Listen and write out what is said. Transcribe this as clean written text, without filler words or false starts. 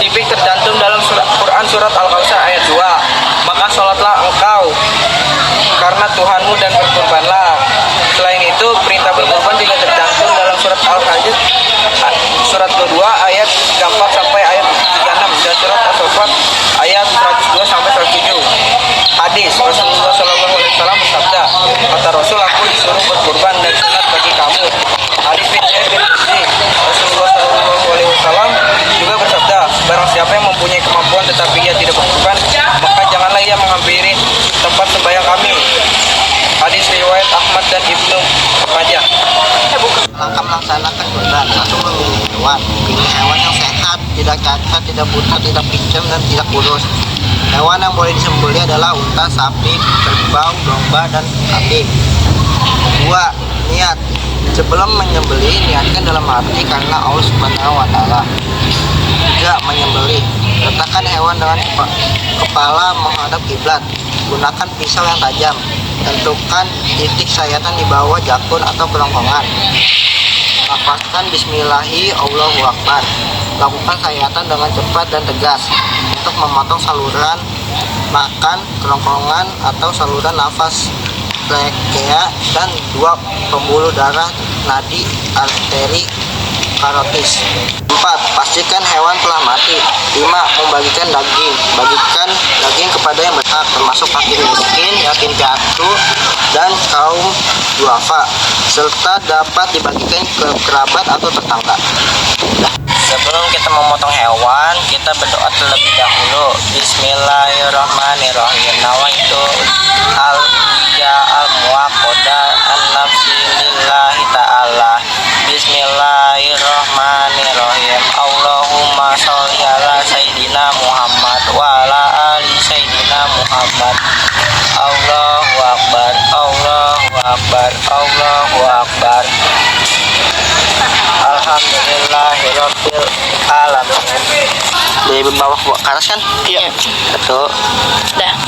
spesifik tercantum dalam Quran surat Al-Kautsar ayat 2. Maka sholatlah engkau karena Tuhanmu dan berkurbanlah. Selain itu, perintah berkurban juga tercantum dalam surat Al-Hajj surat 22 ayat 34 sampai ayat 36 dan surat As-Saffat ayat 102 sampai 107. Hadis Rasulullah SAW bersabda, kata Rasul, aku disuruh berkurban dan sunat bagi kamu. Hadis bin Qudsi, Rasulullah SAW juga bersabda, barang siapa yang mempunyai kemampuan tetapi ia tidak berkurban, maka janganlah ia menghampiri tempat sembahyang kami. Hadis riwayat Ahmad dan Ibnu Majah. Langkah melaksanakan kurban, satu memilih hewan. Pilih hewan yang sehat, tidak cacat, tidak buta, tidak pincang, dan tidak kurus. Hewan yang boleh disembelih adalah unta, sapi, kerbau, domba, dan kambing. 2. Niat. Sebelum menyembelih, niatkan dalam hati karena Allah Subhanahu wa Ta'ala. 3. Menyembelih. Letakkan hewan dengan kepala menghadap kiblat. Gunakan pisau yang tajam. Tentukan titik sayatan di bawah jakun atau kerongkongan. Lafazkan Bismillahi Allahu Akbar. Lakukan sayatan dengan cepat dan tegas untuk memotong saluran makan, kerongkongan atau saluran nafas, trachea, dan 2 pembuluh darah nadi arteri karotis. 4. Pastikan hewan telah mati. 5. Membagikan daging. Bagikan daging kepada yang berhak, termasuk fakir miskin, yatim piatu, dan kaum duafa, serta dapat dibagikan ke kerabat atau tetangga. Sebelum kita memotong hewan, kita berdoa terlebih dahulu. Bismillahirrahmanirrahim. Nawaitu al-muwaqoda an-nafsi lillahi ta'ala. Bismillahirrahmanirrahim. Allahumma sholli ala Sayyidina Muhammad wa ala ali Sayyidina Muhammad. Allahu Akbar, Allahu Akbar, Allahu Akbar. Alhamdulillahirabbil alamin. Dari bawah ke atas kan? Iya. Betul. Dah.